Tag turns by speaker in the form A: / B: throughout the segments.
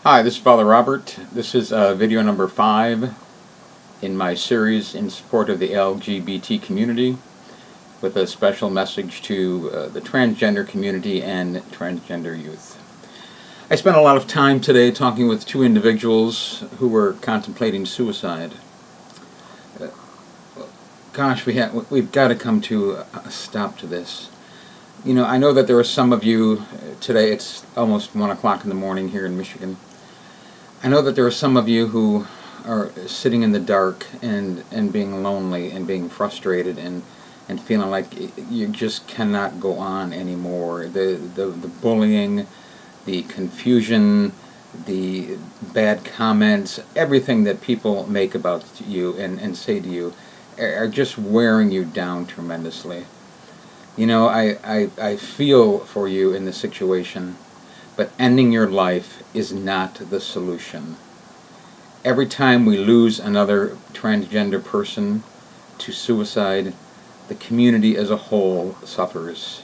A: Hi, this is Father Robert. This is video number 5 in my series in support of the LGBT community, with a special message to the transgender community and transgender youth. I spent a lot of time today talking with two individuals who were contemplating suicide. Gosh, we've got to come to a stop to this. You know, I know that there are some of you today. It's almost 1 o'clock in the morning here in Michigan. I know that there are some of you who are sitting in the dark and being lonely and being frustrated and feeling like you just cannot go on anymore. The bullying, the confusion, the bad comments, everything that people make about you and say to you are just wearing you down tremendously. You know, I feel for you in this situation. But ending your life is not the solution. Every time we lose another transgender person to suicide, the community as a whole suffers.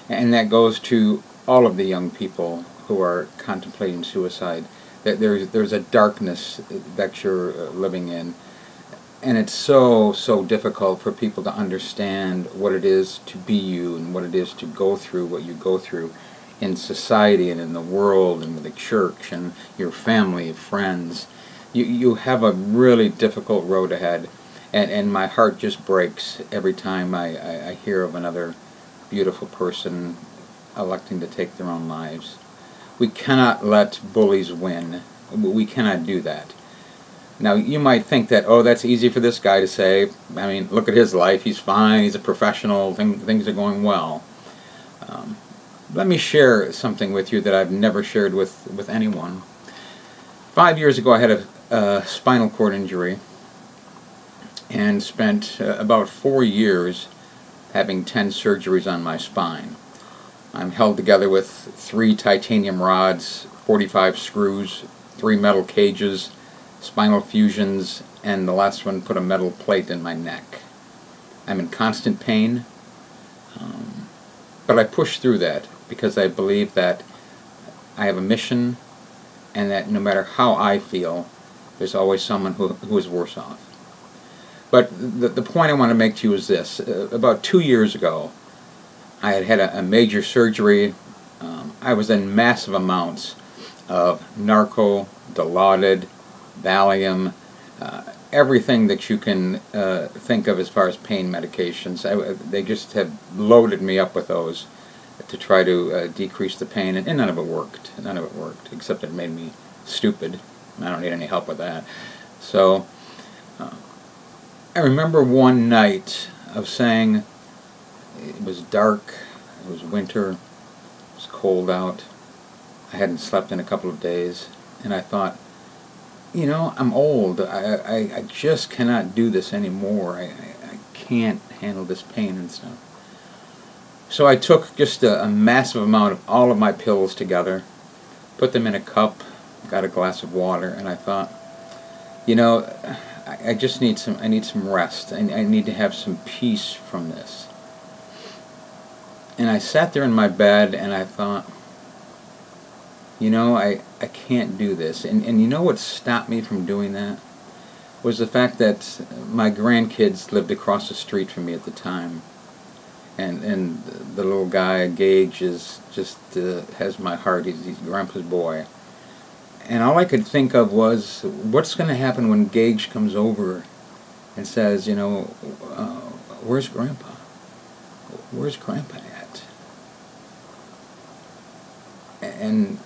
A: And that goes to all of the young people who are contemplating suicide. There's a darkness that you're living in. And it's so difficult for people to understand what it is to be you and what it is to go through what you go through in society and in the world and with the church and your family, friends. You have a really difficult road ahead, and my heart just breaks every time I hear of another beautiful person electing to take their own lives. We cannot let bullies win. We cannot do that. Now, you might think that, oh, that's easy for this guy to say. I mean, look at his life. He's fine. He's a professional. Things are going well. Let me share something with you that I've never shared with anyone. 5 years ago, I had a spinal cord injury and spent about 4 years having 10 surgeries on my spine. I'm held together with 3 titanium rods, 45 screws, 3 metal cages, spinal fusions, and the last one put a metal plate in my neck. I'm in constant pain, but I push through that because I believe that I have a mission, and that no matter how I feel, there's always someone who is worse off. But the point I want to make to you is this. About 2 years ago, I had a major surgery. I was in massive amounts of narco, Dilaudid, Valium, everything that you can think of as far as pain medications. They just have loaded me up with those to try to decrease the pain, and none of it worked. None of it worked, except it made me stupid. I don't need any help with that. So I remember one night of saying, it was dark, it was winter, it was cold out, I hadn't slept in a couple of days, and I thought, you know, I'm old. I just cannot do this anymore. I can't handle this pain and stuff. So I took just a massive amount of all of my pills together, put them in a cup, got a glass of water, and I thought, you know, I just need some rest. I need to have some peace from this. And I sat there in my bed and I thought, you know, I can't do this. And you know what stopped me from doing that? Was the fact that my grandkids lived across the street from me at the time. And the little guy, Gage, is just has my heart. He's Grandpa's boy. And all I could think of was, what's going to happen when Gage comes over and says, you know, where's Grandpa? Where's Grandpa at? And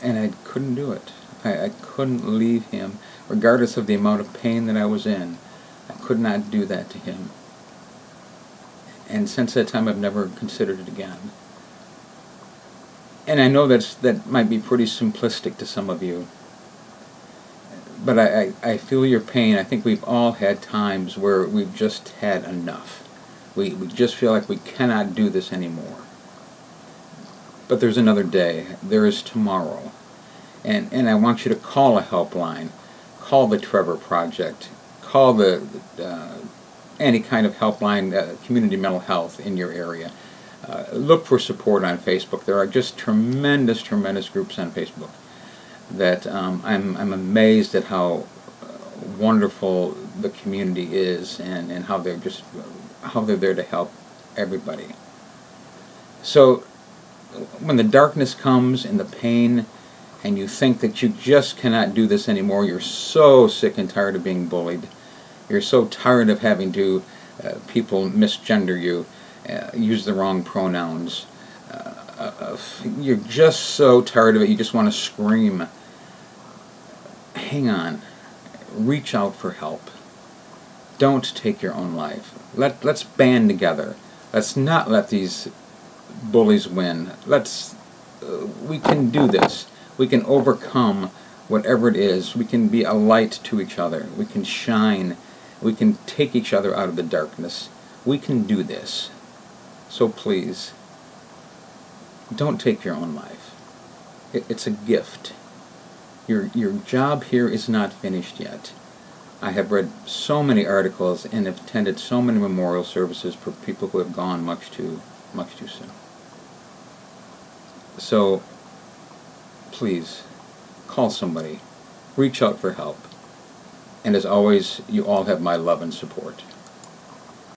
A: I couldn't do it. I couldn't leave him, regardless of the amount of pain that I was in. I could not do that to him. And since that time, I've never considered it again. And I know that might be pretty simplistic to some of you. But I feel your pain. I think we've all had times where we've just had enough. We just feel like we cannot do this anymore. But there's another day. There is tomorrow. And I want you to call a helpline. Call the Trevor Project. Call the any kind of helpline, community mental health in your area. Look for support on Facebook. There are just tremendous groups on Facebook. that I'm amazed at how wonderful the community is, and how they're there to help everybody. So when the darkness comes and the pain, and you think that you just cannot do this anymore, you're so sick and tired of being bullied, you're so tired of having to people misgender you, use the wrong pronouns, you're just so tired of it, you just want to scream. Hang on. Reach out for help. Don't take your own life. Let's band together. Let's not let these bullies win. We can do this. We can overcome whatever it is. We can be a light to each other. We can shine. We can take each other out of the darkness. We can do this. So please, don't take your own life. It's a gift. Your job here is not finished yet. I have read so many articles and have attended so many memorial services for people who have gone much too soon. So, please, call somebody. Reach out for help. And as always, you all have my love and support.